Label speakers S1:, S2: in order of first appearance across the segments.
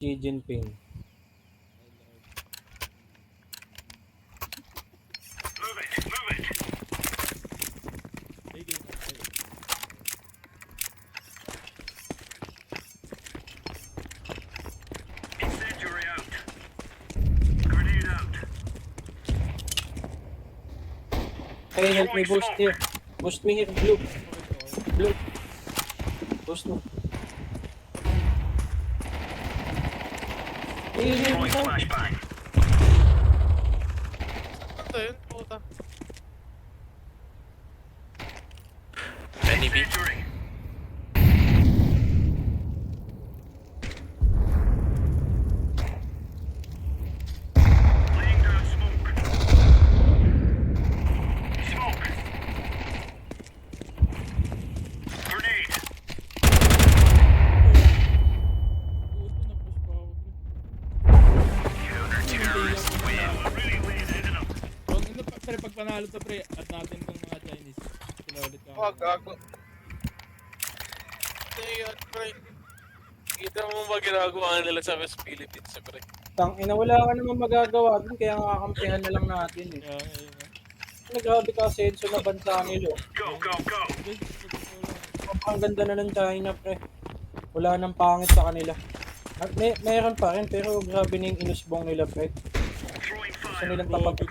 S1: Xi Jinping. Hey, help me boost here. Boost me here, blue. Blue. Boost me. Hey, here we go.
S2: Ano yun? Puta.
S3: Penny B.
S4: Pre, pag panalo to pre, at natin tong mga Chinese. Sila ulit ka.
S2: Wag, gago. Ayan, pre. Kita mo ba ginagawa nila sa West Philippines, pre?
S1: Tangina, wala ka naman magagawa dun, kaya kakampihan na lang natin eh.
S4: Kaya ngayon na.
S1: Grabe ka, Senso na bansa nila. Ang ganda na ng China, pre. Wala nang pangit sa kanila. At meron pa rin, pero grabe na yung inusbong nila, pre. Gusto nilang tapag.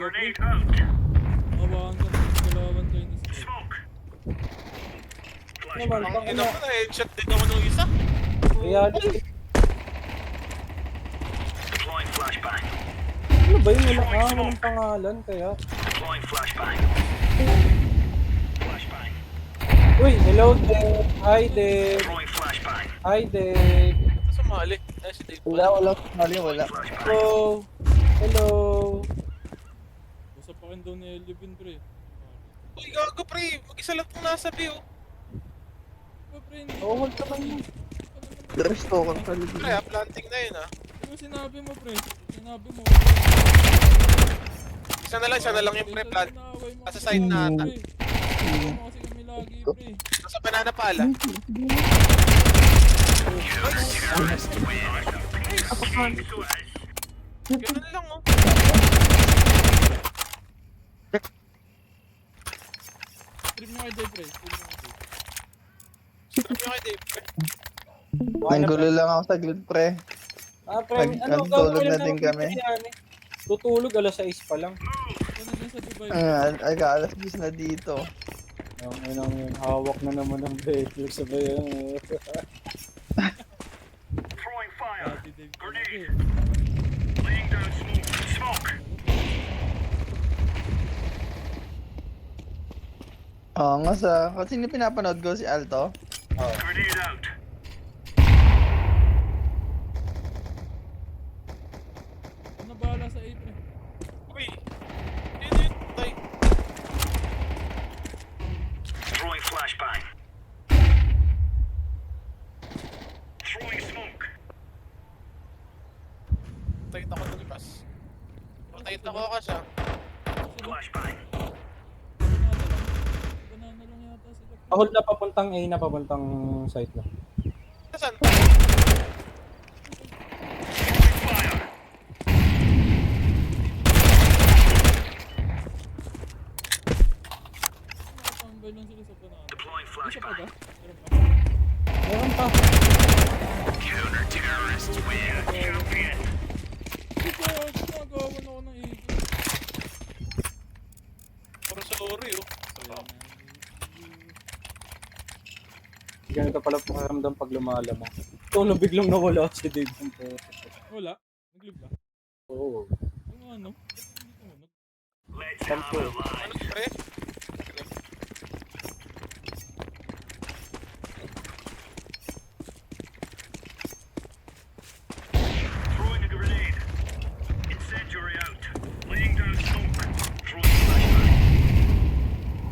S4: Awakan ka ng dalawang Chinese.
S1: Naman,
S2: Ang
S1: tangina.
S2: ina ko na, headshot din ako nung isa.
S1: Reality. Ano ba yun? Walang pangalan, kaya. Uy, hello Dave. Hi Dave. Hi Dave.
S2: Ito sumali. Ay, si Dave.
S5: Wala.
S1: Hello. Hello.
S4: Usap pa rin daw ni Elvin pre.
S2: Uy, gago, pre. Mag-isa lang itong nasa view.
S4: Pre,
S1: Oh, hold ka man yun.
S5: Dress to ako sa libig.
S2: Pre, planting na yun, ha.
S4: ano sinabi mo pre? Sinabi mo.
S2: Isa na lang yung pre-plant. Nasa side na ata.
S4: Ano kasi kami lagi pre.
S2: Nasa banana pala. Ganun lang, oh.
S4: Stream nyo kay Dave pre. Stream nyo kay Dave.
S2: Sabi nyo kay Dave, pre.
S5: Nanggulo lang ako saglit, pre.
S1: Ah, pre,
S5: Nagtulog na din kami.
S1: Tutulog alas 6 pa lang.
S4: Ano na dyan sa Dubai?
S5: Ay, alas 10 na dito.
S1: Ang yun, hawak na naman ng Beatles sa bayan.
S4: Dati Dave pre.
S5: Oo nga kasi hindi pinapanood ko si Alto.
S4: Ano bahala sa A pre?
S2: Uy. Yun, tay. Tayo ako lumipas. Tayo ako ka siya.
S4: Banana lang yata sila.
S1: Hold na papuntang A na papuntang site na.
S2: Saan?
S4: Nakatambay lang sila sa banana. Isa pa ba? Meron pa?
S1: Meron pa.
S4: Hindi ko gumagawan ako ng A.
S2: Puro sorry, oh.
S1: Ganito pala pakiramdam pag lumalamang. Ito na biglang nawala si Dave.
S4: Wala. Nag-live ba?
S1: Oo.
S4: Yung ano? Hindi ko ano.
S1: Sampo.
S2: Ano, pre?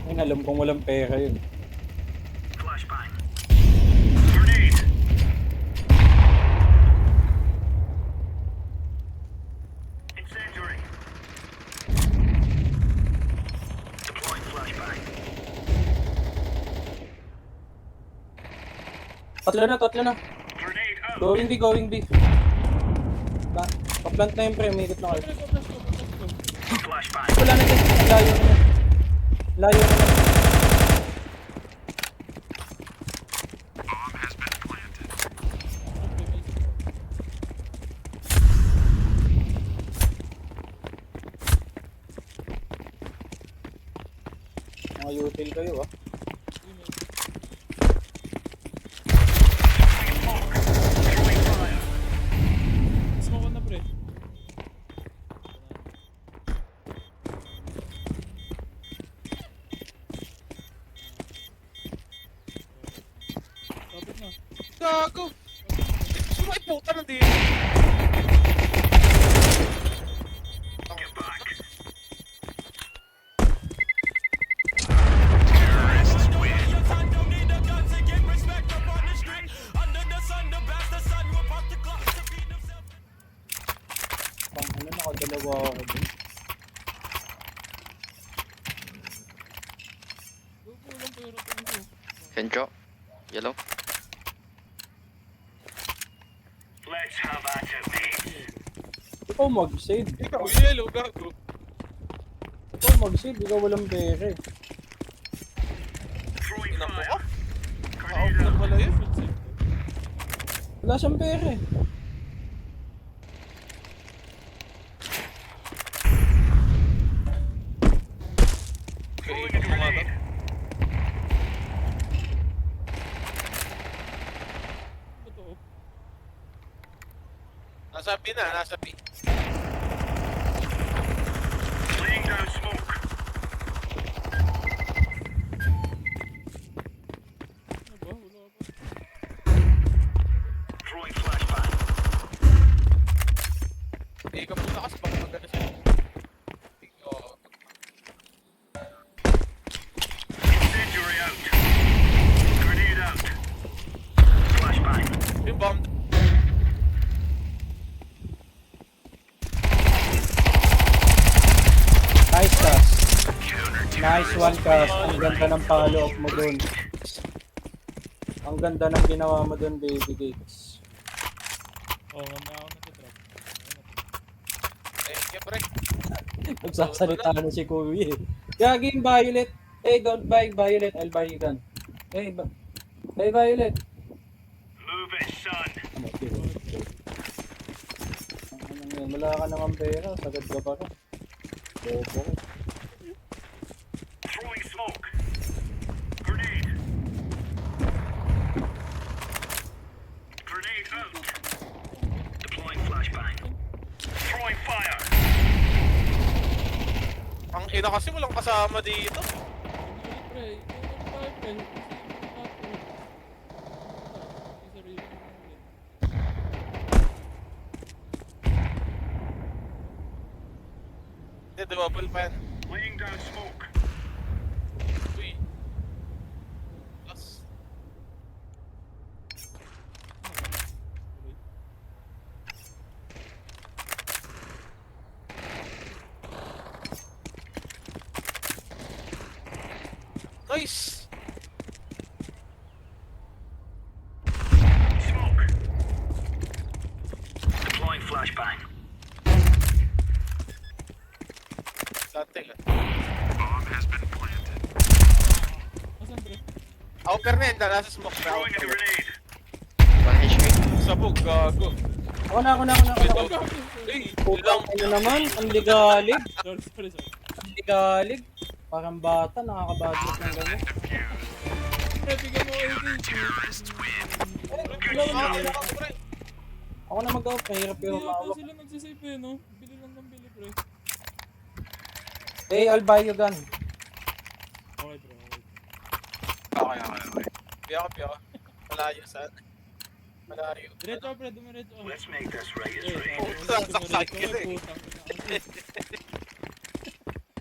S1: Ayun, alam kong walang pera yun. Tatlo na. Going B. Pa-plant na yun, pre. Umikot na kayo.
S4: Pre, flash ko.
S1: Wala na dyan. Layo na yan. Layo na yan. Mga util kayo, ah.
S4: Smoke ko na, pre. Tapos na.
S2: Gago! Sumay puta na din!
S1: Pang ano, nakadalawa ako dun.
S4: Kulang pero ito.
S3: Kencho. Yellow.
S1: Ikaw mag-save.
S2: Ikaw, yellow, gago.
S1: Ikaw mag-save. Ikaw walang bere.
S2: Ina mo ka? Naka-off na pala yun.
S1: Wala siyang bere.
S2: Okay, ikot mo nga to.
S4: Totoo.
S2: Nasa P na, nasa P.
S4: Ano ba? Wala pa.
S2: Ikaw muna kasi baka maganda siya. Oh. Yung bomb.
S1: Nice cast. Nice one cast. Ang ganda ng follow-up mo dun. Ang ganda ng ginawa mo dun, baby cakes.
S4: Oo, mamaya ako nag-drop.
S2: Thank you, pre.
S1: Nagsasalita na si Kuya eh. Gaging Violet. Hey, don't buy Violet. I'll buy you gun. Hey, hey Violet. Move it, son. Wala ka nang pera. Sagad ka pa rin. Bobo.
S6: Throwing smoke. Grenade. Grenade out. Deploying flashbang. Throwing fire.
S2: Ang ina kasi walang kasama dito.
S4: Pre, ito tayo, pre. Sarili mo ulit.
S2: Hindi, double pa yan.
S6: Laying down smoke.
S2: Uy. Plus. Nice!
S6: Smoke. Deploying flashbang.
S2: Dating ah.
S4: Asan, pre?
S2: Outer na yun, nasa smoke na
S6: Throwing a
S2: outer.
S6: grenade.
S3: 1 HP.
S2: Sabog, gago.
S1: Ako na.
S2: Uy,
S1: Putang
S2: lang.
S1: ano naman, ang ligalig.
S4: Sorry.
S1: Ang ligalig. Parang bata, nakakabadget ng gano'n.
S4: Pre, bigyan mo AD.
S1: Ako na mag-out, mahirap
S4: Hindi
S1: yung
S4: yata
S1: mawak.
S4: sila nagsisave eh, no? Bili lang ng bili, pre.
S1: Hey, I'll buy you gun.
S4: Okay, pre. Okay.
S2: Okay. Piya ka. Malayo saan? Malayo.
S4: Diretso, pre. Dumiretso.
S6: Let's make this right as
S4: Eh,
S6: rain.
S2: Puta, sakit eh.
S4: putang ina.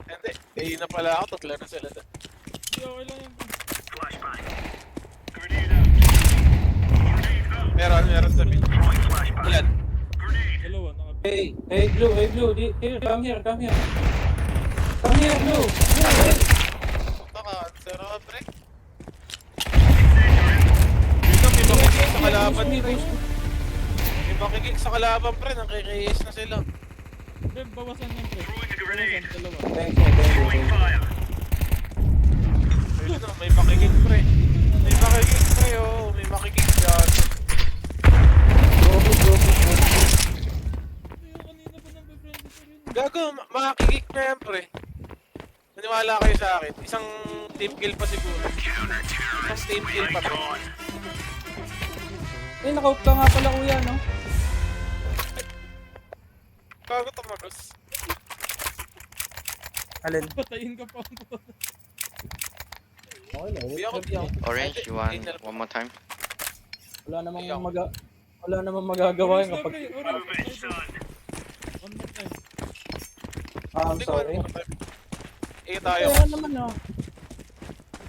S2: Hindi, kayo na pala ako, tatlo na sila doon.
S4: Hindi, okay lang yan, pre.
S6: Flashbang. Grenade out. Grenade out.
S2: Meron sa mid.
S6: Throwing flashbang.
S2: Ilan?
S6: Grenade.
S4: Dalawa,
S1: Hey, Blue, here, come here. Come here, Blue. Hey.
S2: Puta ka, zero, pre. Dito, may bakit sa kalaban.
S1: Boost me.
S2: May makikik sa kalaban pre, nang KKS na sila.
S4: Pre, bawasan yan pre.
S6: Throwing a grenade.
S4: Bawasan, dalawa.
S1: Thanks, thank you,
S6: Throwing
S1: thank you.
S6: fire.
S2: Ayun na, may makikik pre. May makikik pre, oh. May makikik dyan.
S1: Gobi, gobi, gobi.
S4: Yung kanina pa nang befriended ko rin.
S2: Gago, makikik na yan pre. Naniwala kayo sa akin. Isang team kill pa siguro. Isang team kill pa pre.
S6: God.
S1: Eh, naka-out ka nga pala kuya, no?
S2: Gago tumagos.
S1: Alin?
S4: Patayin ka pa ang puto.
S1: Okay na,
S2: Di ako, di ako.
S3: Orange, you want one more time?
S1: Wala namang magagawa yun kapag...
S6: Move it, son.
S4: One more time.
S1: I'm
S2: Hindi ko
S1: sorry.
S2: ano. Tayo.
S1: Kaya naman, no?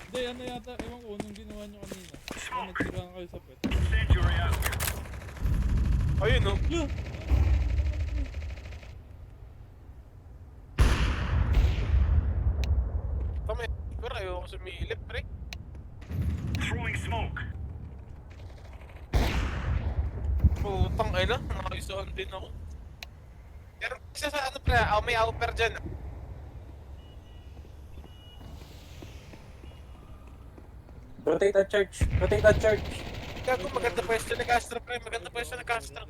S4: Hindi, ano yata, ewan ko, nung ginawa nyo kanina. Nagtiraan kayo sa pet.
S6: Incendiary out.
S2: Ayun no.
S4: Yeah!
S2: Tama eh. Pero ayoko sumilip pre.
S6: Throwing smoke.
S2: Putang ay na. Nakaisohan din ako. Pero isa sa ano pre, may upper dyan.
S1: Rotate at church. Rotate at church.
S2: Gago, maganda pwesto ni Castro pre. Maganda pwesto ni Castro.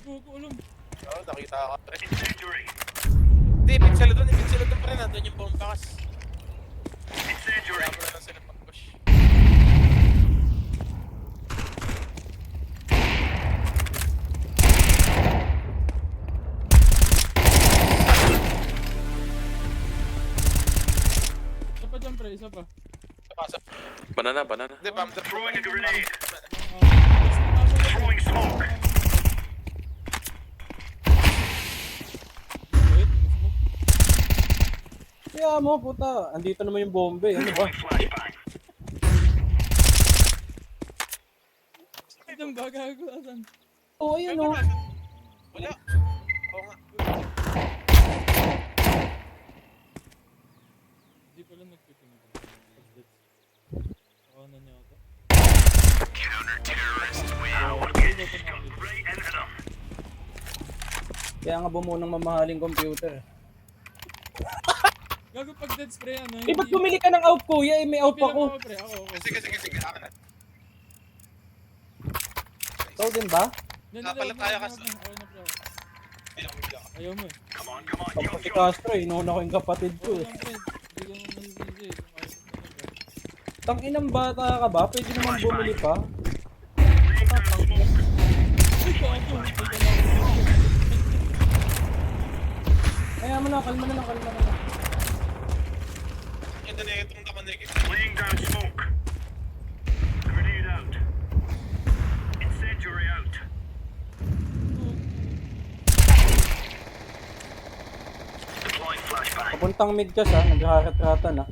S4: Gugu, ulam.
S2: Oo, nakita ka pre.
S6: Incendiary.
S2: Hindi, ibig sila doon pre. Nandun yung bombakas.
S6: Incendiary.
S2: Wala mo na lang sila pag-push.
S4: Isa pa dyan pre, isa pa.
S2: Pasok.
S7: Banana.
S2: Hindi, bomb drop.
S6: Throwing a grenade.
S4: Ah,
S6: Throwing smoke.
S4: wait, smoke.
S1: Kaya mo, puta. Andito naman yung bombe. Ano ba?
S6: Throwing flashbang.
S4: Itong gagago, asan?
S1: Oo, ayun, no?
S2: Wala. Oo nga.
S4: Hindi pala nagpipinag. Nakauna niya ako.
S6: Counter-terrorists win. Ray and Adam.
S1: Kaya nga bumunang mamahaling computer.
S4: Gago pag dead spray ano?
S1: Eh, ba't bumili ka ng out, kuya? Eh, may out pa ko.
S4: Pre, ako.
S2: Sige. Akin na.
S1: Ikaw din ba?
S2: Kapalit tayo kasi.
S4: Okay na pre ako.
S2: Bigla ka.
S4: Ayaw mo eh.
S6: Come on, come on.
S1: Tapos si Castro, inuuna ko yung kapatid ko
S4: Okay
S1: eh.
S4: lang pre. Hindi ko naman nasisisi eh. Kung ayaw mo talaga.
S1: Tanginang bata ka ba? Pwede naman bumili pa.
S6: Laying down smoke.
S4: Uy, gago. Hindi ka na ako.
S1: Kaya mo na, kalma na lang.
S2: Ito na itong nakanig.
S6: Laying down smoke. Grenade out. Incendiary out. Deploying flashbang.
S1: Papuntang mid ka sa, naghaharat-ratan ah.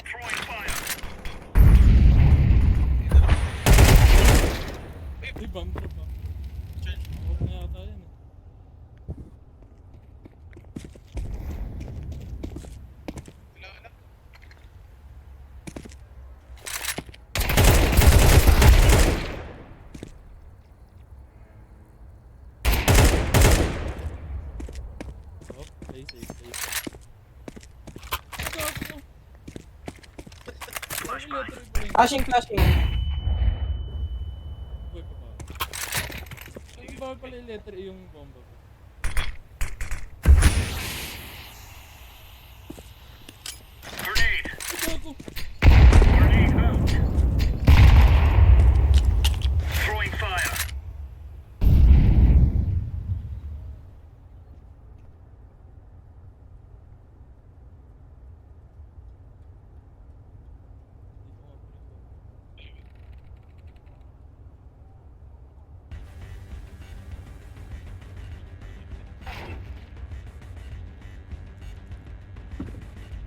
S6: Throwing fire.
S4: Uy, bomb drop ah. Huwag na yata yan eh. Oh, play safe. Gago.
S6: Flashbang.
S1: Flashing.
S4: Uy, pa. Yung bawal pala yung letter A yung bomba.
S6: Grenade.
S4: Gago.
S6: Grenade out. Throwing fire.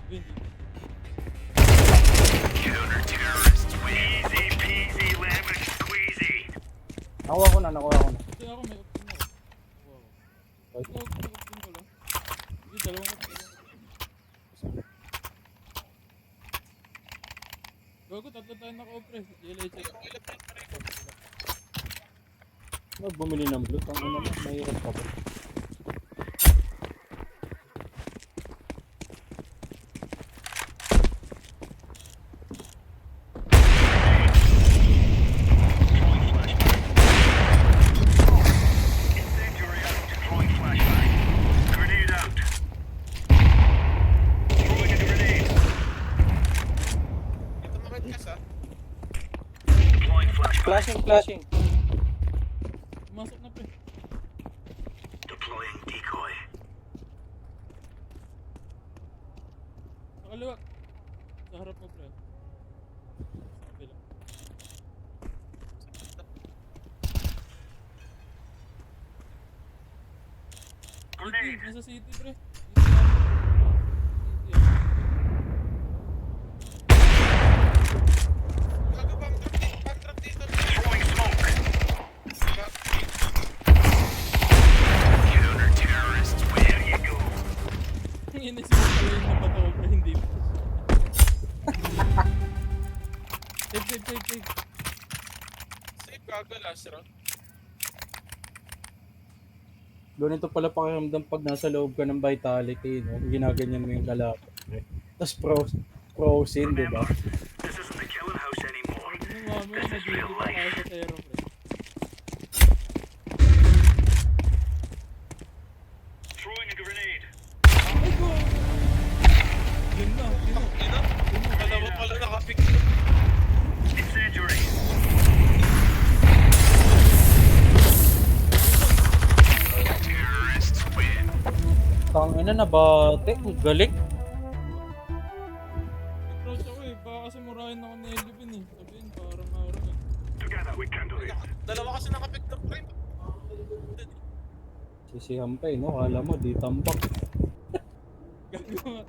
S4: Hindi.
S6: Counter-terrorists win. Easy peasy lemon squeezy.
S1: Nakuha ko na.
S4: Kasi ako may option ako. Wow.
S1: Ay.
S4: May option ko lang. Hindi, dalawang option. Gago, tatlo tayo naka-off pre. LHS.
S1: Bumili ng blue. Ang ano mo, mahirap pa ba?
S6: Incendiary out. Throwing flashbang. Grenade out. Throwing a grenade.
S2: Ito na red gas, ah.
S6: Deploying flashbang.
S1: Flashing.
S4: Pumasok na pre.
S6: Deploying decoy.
S4: Sa kaliwa. Sa harap mo pre. Sa kabila.
S6: Grenade.
S4: City, nasa city pre. City,
S2: Gago, backtrack dito.
S6: Throwing smoke.
S2: Gago.
S6: Counter-terrorists. There you go.
S4: Ang inisip ko pala yung nabato pre, hindi pre. Save.
S2: Save gago last round.
S1: Ganito pala pakiramdam pag nasa loob ka ng vitality, no? Ginaganyan mo yung kalaban. Eh. Tapos frozen, di ba?
S6: This isn't the killing house anymore.
S4: Ano mamaya, nagiging pa tayo sa Tero pre.
S6: Throwing a grenade.
S4: Ay ko! Yun na, yun na.
S2: Dalawa pala nakapik.
S6: Incendiary. Terrorists win.
S1: Tangina na bate, ang galing.
S4: Nag-crouch ako eh, baka kasi murahin ako ni Elvin eh. Sabihin, para maurang eh.
S6: Together we can do it.
S2: Dalawa kasi nakapik na frame.
S1: Sisihan pa eh, no? Kala mo, di tambak.
S4: Gagawa.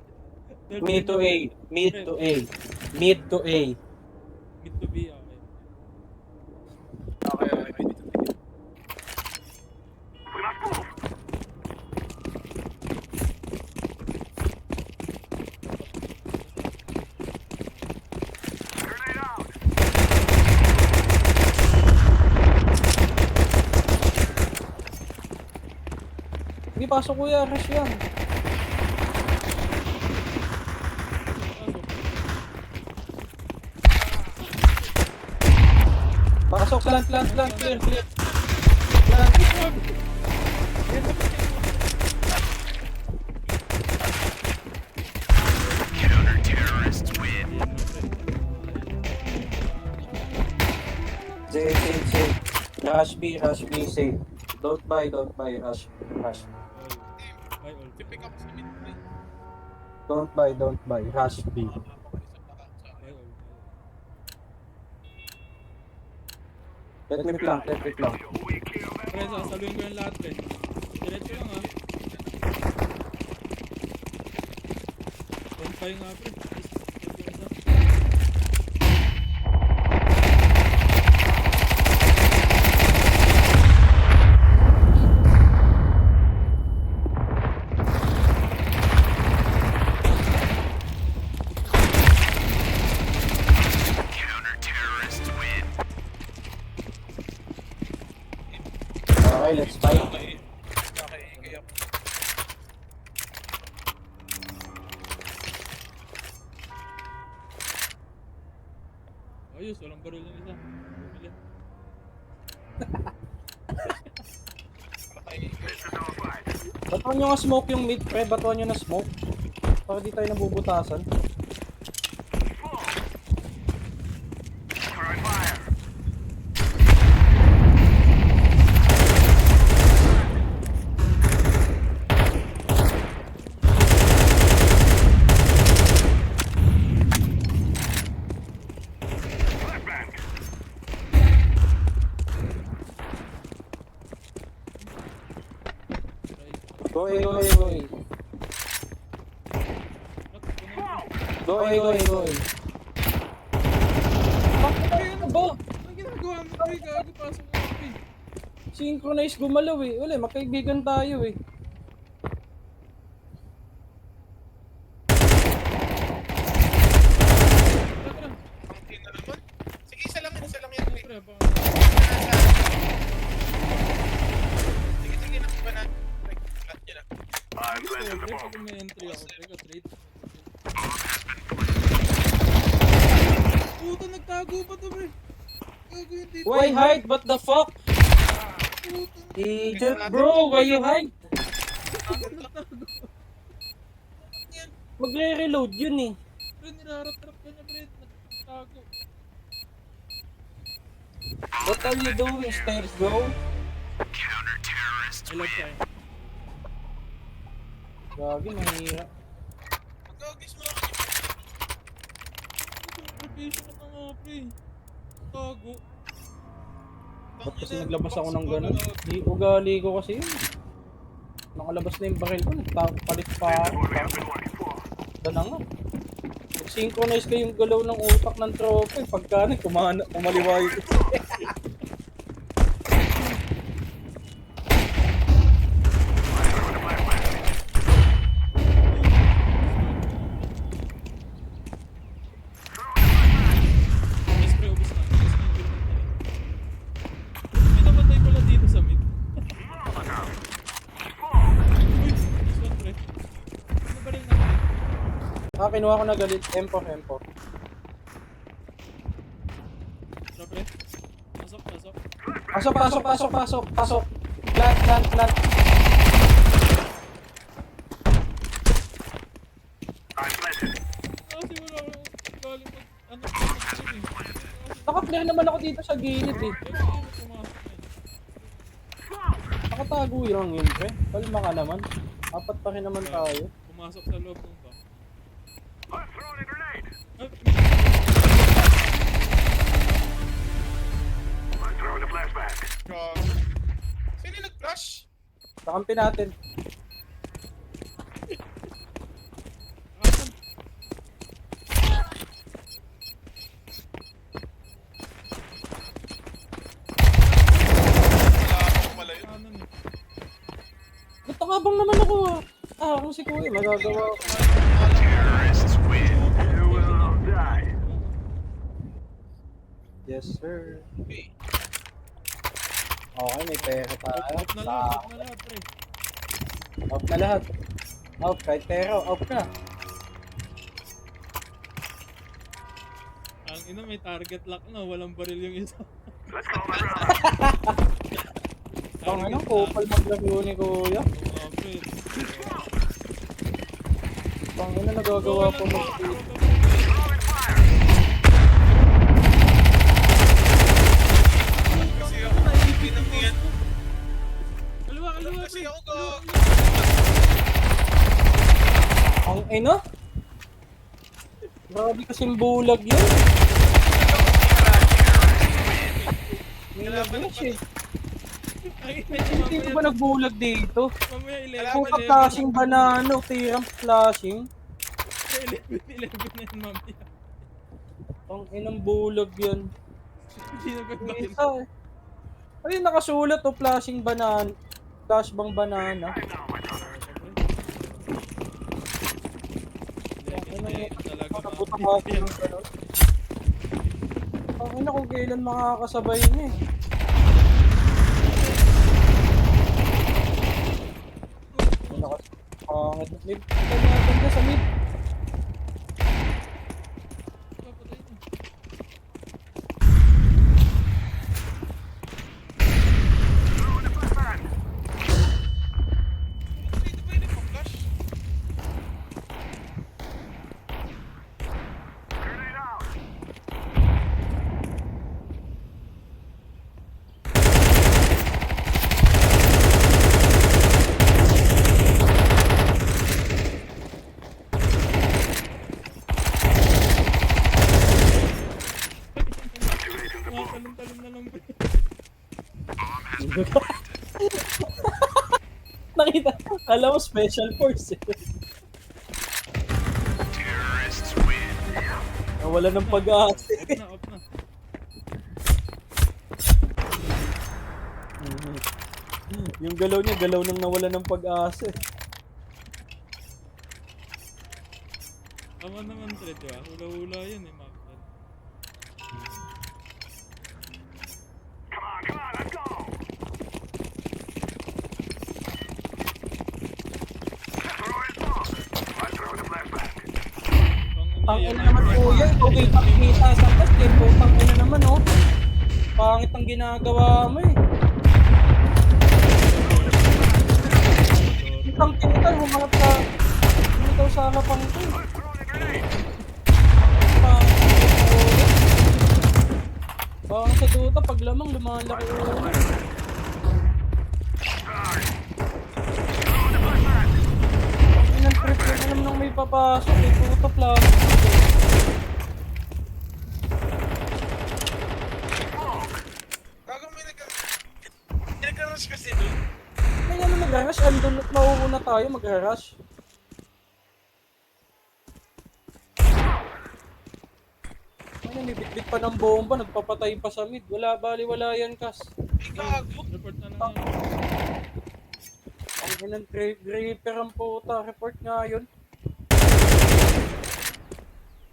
S1: Mid to A.
S4: Mid to B, okay.
S2: Okay.
S6: We must move. Grenade out.
S1: Hindi, pasok kuya, rush yan. Pasok, plant, clear. Plant.
S6: Counter-terrorists win.
S1: Safe. Rush B, safe. Don't buy, rush.
S4: By all.
S2: Pick up sa mid frame.
S1: Don't buy, rush B.
S4: By all.
S1: Let me plant.
S6: We clear them
S4: Pre, sasaluhin ko yung lahat pre. Diretso lang ha. Don't buy nga pre.
S6: Counter-terrorists win.
S1: Okay, let's fight.
S2: Okay, kaya
S4: Ayos, walang baril yung isa. Bumili.
S6: This is our fight.
S1: Batuan nyo nga smoke yung mid, pre. Batuan nyo na smoke. Para di tayo nabubutasan.
S6: Throwing fire. Flashbang.
S1: Go A.
S4: What?
S1: Go A. Bakit ano ba?
S4: Ang ginagawa mo pre, gago pasok mo pre.
S1: Synchronize gumalaw eh. Wala, magkaibigan tayo eh.
S4: Tara.
S2: ang
S4: Gago hindi.
S1: Why hide? What the fuck? Idiot bro, why you hide? Magre-reload yun eh.
S4: Pre, nirarap-rap ka niya, pre. Nagtago.
S1: What are you doing, stairs bro?
S4: I love time.
S1: Gagi, mahirap.
S2: Magkagis mo lang.
S4: Professional ka nga, pre. Tago.
S1: Ba't kasi naglabas ako ng gano'n? Di ugali ko kasi yun. Nakalabas na yung baril ko, nagpapalit pa ako. Ito na nga. Synchronize ko yung galaw ng utak ng tropa eh. Pagka kumaliwayo ko.
S4: Yes, pre, ubus na. May namatay pala dito sa mid. Uy, this one, pre. Ano ba rin naman?
S1: Kinuha ko na galit. Empo.
S4: Tara, pre. Pasok.
S1: Pasok. Plant.
S4: Kasi wala akong galing mag... Ano?
S1: Naka-clear naman ako dito sa gilid eh. Nakatago lang yun pre. Palma ka naman. Apat pa rin naman tayo.
S4: Pumasok sa loob ng ba?
S6: I'm throwing a grenade. I'm throwing a flashback.
S2: Sino yung nag-flash?
S1: Kakampi natin.
S2: Wala ako pala yun.
S4: Kanan eh.
S1: Ba't nakabang naman ako ah? Kung si Kuya, magagawa ko.
S6: Terrorists win. You will all die.
S1: Yes sir.
S2: Okay.
S1: Okay, may pera tayo.
S4: Out na lahat, pre.
S1: Out na lahat. Out, kahit pera, out na.
S4: Ang ina, may target lock na. Walang baril yung isa.
S6: Let's go, my brother.
S1: Ang ano, kupal maglaro ni Kuya.
S4: Oo, pre.
S1: Ang ano, nagagawa po mag
S6: Throwing fire.
S2: Kasi ako naipinang niyan.
S4: Kaliwa,
S2: Kasi
S4: pre.
S2: ako ga...
S1: Ang ina? Grabe kasing bulag yun. May laglas eh.
S4: Ay,
S1: Hindi ko ba nagbulag dito?
S4: Mamaya 11,
S1: Kung ka-flashing banano, tirang flashing.
S4: 11 na yun, mamaya.
S1: Ang inang bulag yan.
S4: Hindi na ba
S1: Yung isa eh. Ayun, nakasulat o flashing banana. Flash bang banana.
S4: Talaga
S1: Nabuta ka ako ng gano'n. Ang ina kung kailan makakasabay niya eh. Mid. Ganda sa mid.
S2: Dito ba yun yung flash?
S6: Grenade out.
S4: Talon na lang, pre.
S1: Nakita. Alam mo, special force eh.
S6: Terrorists win.
S1: Nawala ng pag-asa eh.
S4: Off na.
S1: Yung galaw niya, galaw nang nawala ng pag-asa eh.
S4: Tama naman, pre, diba? Hula-hula yun eh, Mac.
S6: Come on, let's go. Throwing smoke. I'm throwing a flashback.
S1: Ang ina naman kuya, ikaw kita sa tas, putang ina naman oh. Pangit ang ginagawa mo eh. Isang tinitan, humangat ka. Tumitaw sa harapan ko eh. Pangit ang ginagawa. Baka sa Dota, pag lamang lumalaki ulo. Ang trip yun, alam nang may papasok eh. Dota plastic.
S2: Gago may nagka-rush kasi doon.
S1: May ano mag-rush, andun at mauuna tayo mag-rush. Ay, namibitbit pa ng bomba, nagpapatay pa sa mid. Wala, bali-wala yan, Kas.
S2: Ay, gago.
S4: Report na nga yun.
S1: Ang inang Graper ang puta, report nga yun.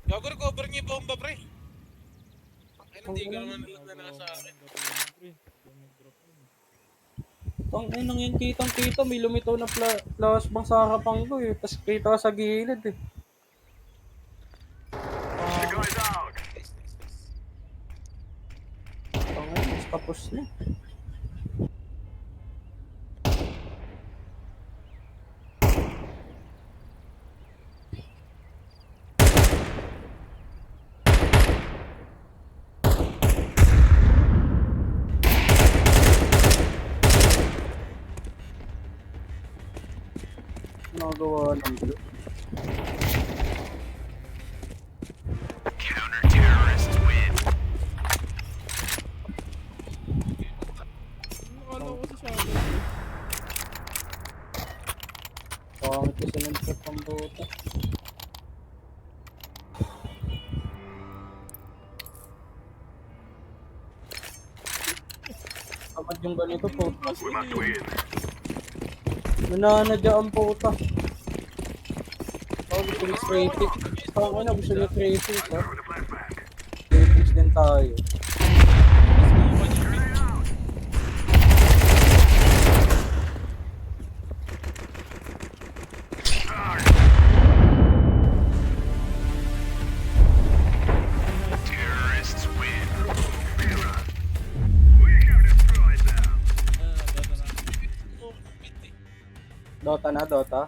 S2: Gago, recover niya yung bomba, pre. Ay, hindi ka naman nila sa akin.
S1: Ang inang yan, kitang-kita, may lumitaw na flashbang sa harapan ko eh. Tapos kita sa gilid eh.
S6: Guys out.
S1: Ang inang, tapos na. Nagawa ng blue.
S6: Counter-terrorists win.
S4: Nakala ko sa shadow.
S1: Pangit kasi ng trip ang buta. Kapag yung ganito po,
S6: We must win.
S1: nananadya ang puta. Oh, gusto niya traffic. Tama na, gusto niya traffic. Ha?
S6: Throw the flashback.
S1: Traffic din tayo.
S6: Terrorists win. Mira. We can destroy them.
S4: Ah, data na.
S1: Dota na, Dota.